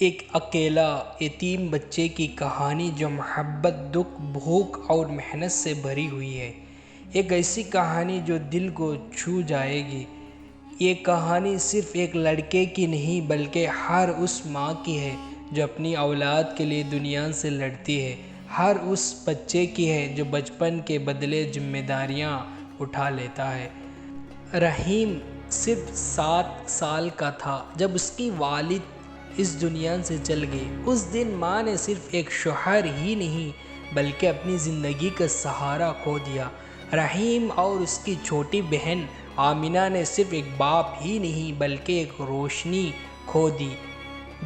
ایک اکیلا یتیم بچے کی کہانی جو محبت، دکھ، بھوک اور محنت سے بھری ہوئی ہے۔ ایک ایسی کہانی جو دل کو چھو جائے گی۔ یہ کہانی صرف ایک لڑکے کی نہیں بلکہ ہر اس ماں کی ہے جو اپنی اولاد کے لیے دنیا سے لڑتی ہے۔ ہر اس بچے کی ہے جو بچپن کے بدلے ذمہ داریاں اٹھا لیتا ہے۔ رحیم صرف 7 سال کا تھا جب اس کی والد اس دنیا سے چل گئی۔ اس دن ماں نے صرف ایک شوہر ہی نہیں بلکہ اپنی زندگی کا سہارا کھو دیا۔ رحیم اور اس کی چھوٹی بہن آمینہ نے صرف ایک باپ ہی نہیں بلکہ ایک روشنی کھو دی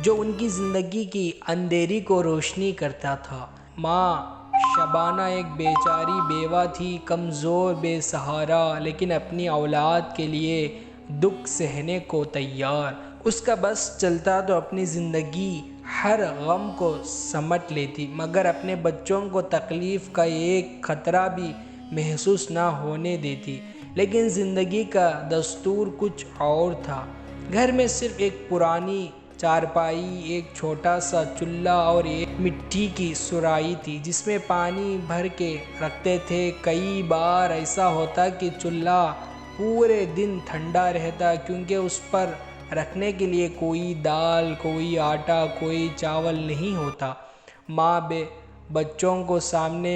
جو ان کی زندگی کی اندھیری کو روشنی کرتا تھا۔ ماں شبانہ ایک بیچاری بیوہ تھی، کمزور، بے سہارا، لیکن اپنی اولاد کے لیے دکھ سہنے کو تیار۔ اس کا بس چلتا تو اپنی زندگی ہر غم کو سمٹ لیتی، مگر اپنے بچوں کو تکلیف کا ایک خطرہ بھی محسوس نہ ہونے دیتی۔ لیکن زندگی کا دستور کچھ اور تھا۔ گھر میں صرف ایک پرانی چارپائی، ایک چھوٹا سا چولہا اور ایک مٹی کی سراہی تھی جس میں پانی بھر کے رکھتے تھے۔ کئی بار ایسا ہوتا کہ چولہا پورے دن ٹھنڈا رہتا کیونکہ اس پر رکھنے کے لیے کوئی دال، کوئی آٹا، کوئی چاول نہیں ہوتا۔ ماں بچوں کو سامنے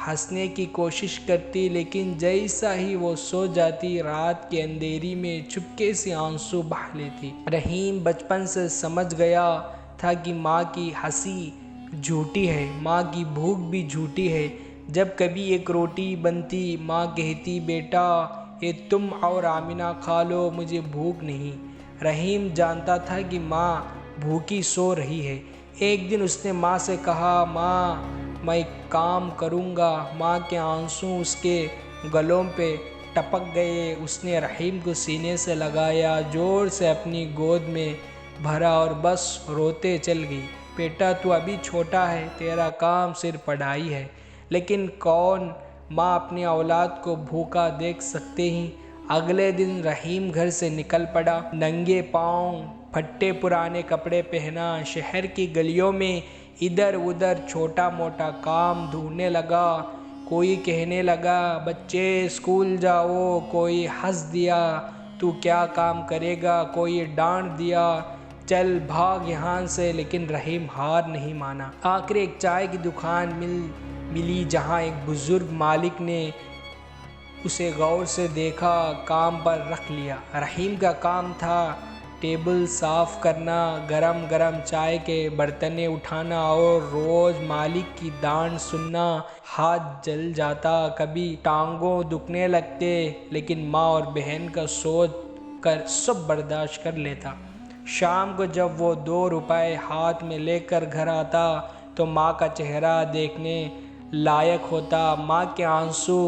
ہنسنے کی کوشش کرتی، لیکن جیسا ہی وہ سو جاتی رات کے اندھیری میں چپکے سے آنسو بہا لیتی۔ رحیم بچپن سے سمجھ گیا تھا کہ ماں کی ہنسی جھوٹی ہے، ماں کی بھوک بھی جھوٹی ہے۔ جب کبھی ایک روٹی بنتی، ماں کہتی، بیٹا یہ تم اور آمینہ کھا لو، مجھے بھوک نہیں۔ رحیم جانتا تھا کہ ماں بھوکی سو رہی ہے۔ ایک دن اس نے ماں سے کہا، ماں میں کام کروں گا۔ ماں کے آنسو اس کے گالوں پہ ٹپک گئے۔ اس نے رحیم کو سینے سے لگایا، زور سے اپنی گود میں بھرا اور بس روتے چل گئی۔ بیٹا تو ابھی چھوٹا ہے، تیرا کام صرف پڑھائی ہے۔ لیکن کون ماں اپنی اولاد کو بھوکا دیکھ سکتے ہیں؟ اگلے دن رحیم گھر سے نکل پڑا، ننگے پاؤں، پھٹے پرانے کپڑے پہنا، شہر کی گلیوں میں ادھر ادھر چھوٹا موٹا کام ڈھونڈنے لگا۔ کوئی کہنے لگا، بچے اسکول جاؤ، کوئی ہنس دیا، تو کیا کام کرے گا، کوئی ڈانٹ دیا، چل بھاگ یہاں سے۔ لیکن رحیم ہار نہیں مانا۔ آخر ایک چائے کی دکان ملی جہاں ایک بزرگ مالک نے اسے غور سے دیکھا، کام پر رکھ لیا۔ رحیم کا کام تھا ٹیبل صاف کرنا، گرم گرم چائے کے برتن اٹھانا اور روز مالک کی ڈانٹ سننا۔ ہاتھ جل جاتا، کبھی ٹانگوں دکھنے لگتے، لیکن ماں اور بہن کا سوچ کر سب برداشت کر لیتا۔ شام کو جب وہ 2 روپے ہاتھ میں لے کر گھر آتا تو ماں کا چہرہ دیکھنے لائق ہوتا۔ ماں کے آنسو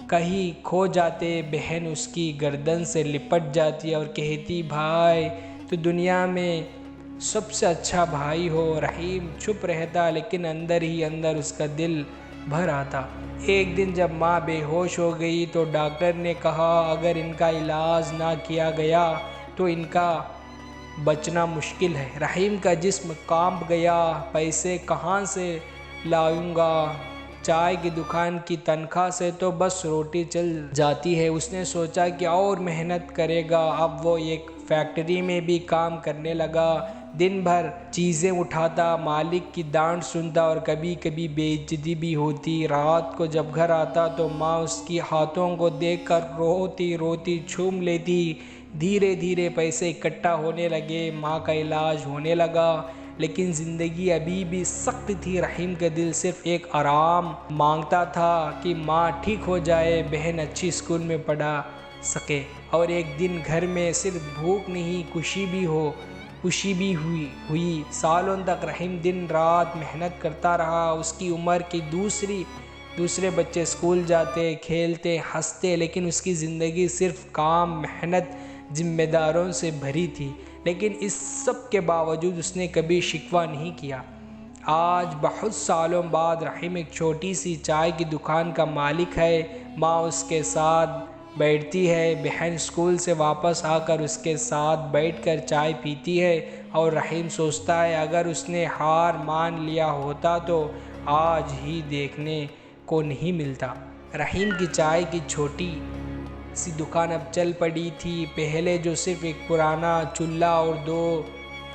کہیں کھو جاتے، بہن اس کی گردن سے لپٹ جاتی اور کہتی، بھائی تو دنیا میں سب سے اچھا بھائی ہو۔ رحیم چپ رہتا، لیکن اندر ہی اندر اس کا دل بھر آتا۔ ایک دن جب ماں بے ہوش ہو گئی تو ڈاکٹر نے کہا، اگر ان کا علاج نہ کیا گیا تو ان کا بچنا مشکل ہے۔ رحیم کا جسم کانپ گیا، پیسے کہاں سے لاؤں گا، چائے کی دکان کی تنخواہ سے تو بس روٹی چل جاتی ہے۔ اس نے سوچا کہ اور محنت کرے گا۔ اب وہ ایک فیکٹری میں بھی کام کرنے لگا، دن بھر چیزیں اٹھاتا، مالک کی ڈانٹ سنتا اور کبھی کبھی بے عزتی بھی ہوتی۔ رات کو جب گھر آتا تو ماں اس کی ہاتھوں کو دیکھ کر روتی روتی چوم لیتی۔ دھیرے دھیرے پیسے اکٹھا ہونے لگے، ماں کا علاج ہونے لگا، لیکن زندگی ابھی بھی سخت تھی۔ رحیم کا دل صرف ایک آرام مانگتا تھا کہ ماں ٹھیک ہو جائے، بہن اچھی اسکول میں پڑھا سکے اور ایک دن گھر میں صرف بھوک نہیں خوشی بھی ہوئی۔ سالوں تک رحیم دن رات محنت کرتا رہا۔ اس کی عمر کے دوسرے بچے اسکول جاتے، کھیلتے، ہنستے، لیکن اس کی زندگی صرف کام، محنت، ذمہ داریوں سے بھری تھی۔ لیکن اس سب کے باوجود اس نے کبھی شکوہ نہیں کیا۔ آج بہت سالوں بعد رحیم ایک چھوٹی سی چائے کی دکان کا مالک ہے۔ ماں اس کے ساتھ بیٹھتی ہے، بہن اسکول سے واپس آ کر اس کے ساتھ بیٹھ کر چائے پیتی ہے۔ اور رحیم سوچتا ہے اگر اس نے ہار مان لیا ہوتا تو آج ہی دیکھنے کو نہیں ملتا۔ رحیم کی چائے کی چھوٹی سی دکان اب چل پڑی تھی۔ پہلے جو صرف ایک پرانا چولہا اور 2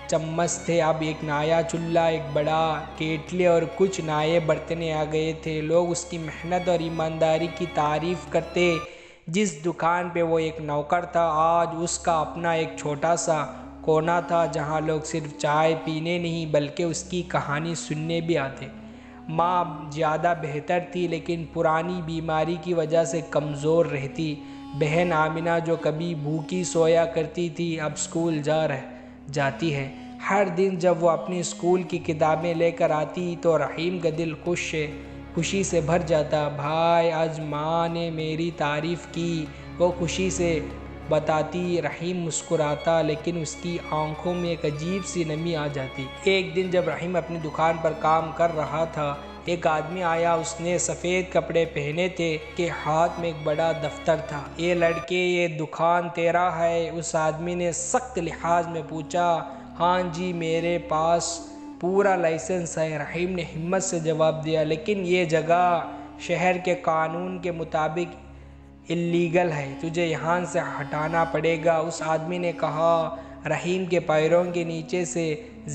چمچ تھے، اب ایک نیا چولہا، ایک بڑا کیٹلی اور کچھ نئے برتنیں آ گئے تھے۔ لوگ اس کی محنت اور ایمانداری کی تعریف کرتے۔ جس دکان پہ وہ ایک نوکر تھا، آج اس کا اپنا ایک چھوٹا سا کونا تھا جہاں لوگ صرف چائے پینے نہیں بلکہ اس کی کہانی سننے بھی آتے۔ ماں زیادہ بہتر تھی لیکن پرانی بیماری کی وجہ سے کمزور رہتی۔ بہن آمینہ جو کبھی بھوکی سویا کرتی تھی اب اسکول جاتی ہے۔ ہر دن جب وہ اپنی اسکول کی کتابیں لے کر آتی تو رحیم کا دل خوشی سے بھر جاتا۔ بھائی آج ماں نے میری تعریف کی، وہ خوشی سے بتاتی۔ رحیم مسکراتا لیکن اس کی آنکھوں میں ایک عجیب سی نمی آ جاتی۔ ایک دن جب رحیم اپنی دکان پر کام کر رہا تھا، ایک آدمی آیا۔ اس نے سفید کپڑے پہنے تھے کہ ہاتھ میں ایک بڑا دفتر تھا۔ اے لڑکے، یہ دکان تیرا ہے؟ اس آدمی نے سخت لحاظ میں پوچھا۔ ہاں جی، میرے پاس پورا لائسنس ہے، رحیم نے ہمت سے جواب دیا، لیکن یہ جگہ شہر کے قانون کے مطابق اللیگل ہے، تجھے یہاں سے ہٹانا پڑے گا، اس آدمی نے کہا۔ رحیم کے پیروں کے نیچے سے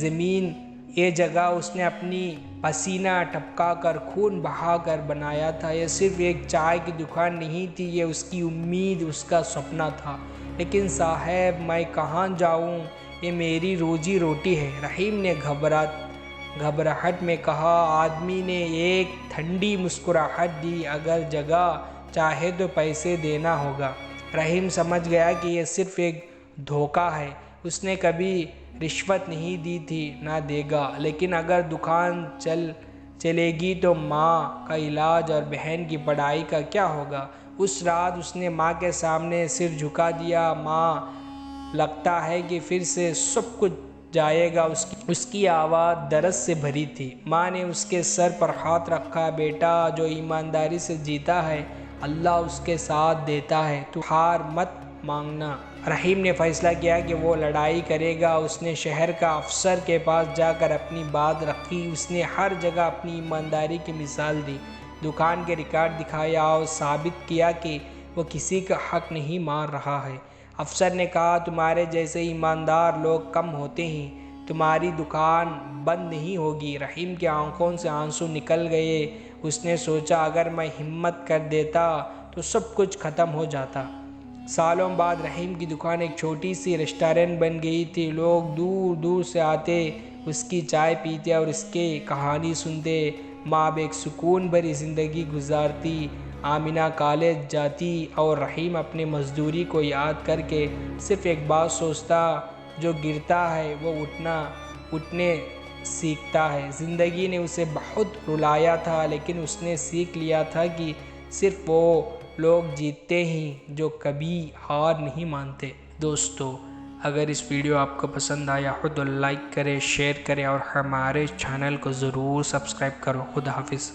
زمین، یہ جگہ اس نے اپنی پسینہ ٹپکا کر خون بہا کر بنایا تھا۔ یہ صرف ایک چائے کی دکان نہیں تھی، یہ اس کی امید، اس کا سپنا تھا۔ لیکن صاحب، میں کہاں جاؤں؟ یہ میری روزی روٹی ہے، رحیم نے گھبراہٹ میں کہا۔ آدمی نے ایک ٹھنڈی مسکراہٹ دی۔ اگر جگہ چاہے تو پیسے دینا ہوگا۔ رحیم سمجھ گیا کہ یہ صرف ایک دھوکہ ہے، اس نے کبھی رشوت نہیں دی تھی، نہ دے گا۔ لیکن اگر دکان چلے گی تو ماں کا علاج اور بہن کی پڑھائی کا کیا ہوگا؟ اس رات اس نے ماں کے سامنے سر جھکا دیا۔ ماں، لگتا ہے کہ پھر سے سب کچھ جائے گا۔ اس کی آواز درد سے بھری تھی۔ ماں نے اس کے سر پر ہاتھ رکھا۔ بیٹا، جو ایمانداری سے جیتا ہے اللہ اس کے ساتھ دیتا ہے، تو ہار مت ماننا۔ رحیم نے فیصلہ کیا کہ وہ لڑائی کرے گا۔ اس نے شہر کا افسر کے پاس جا کر اپنی بات رکھی۔ اس نے ہر جگہ اپنی ایمانداری کی مثال دی، دکان کے ریکارڈ دکھایا اور ثابت کیا کہ وہ کسی کا حق نہیں مار رہا ہے۔ افسر نے کہا، تمہارے جیسے ایماندار لوگ کم ہوتے ہیں، تمہاری دکان بند نہیں ہوگی۔ رحیم کی آنکھوں سے آنسو نکل گئے۔ اس نے سوچا، اگر میں ہمت کر دیتا تو سب کچھ ختم ہو جاتا۔ سالوں بعد رحیم کی دکان ایک چھوٹی سی ریسٹورنٹ بن گئی تھی۔ لوگ دور دور سے آتے، اس کی چائے پیتے اور اس کی کہانی سنتے۔ ماں اب ایک سکون بھری زندگی گزارتی، آمینہ کالج جاتی اور رحیم اپنی مزدوری کو یاد کر کے صرف ایک بات سوچتا، جو گرتا ہے وہ اٹھنے سیکھتا ہے۔ زندگی نے اسے بہت رلایا تھا لیکن اس نے سیکھ لیا تھا کہ صرف وہ لوگ جیتتے ہیں جو کبھی ہار نہیں مانتے۔ دوستو، اگر اس ویڈیو آپ کو پسند آیا ہو تو لائک کریں، شیئر کریں اور ہمارے چینل کو ضرور سبسکرائب کرو۔ خدا حافظ۔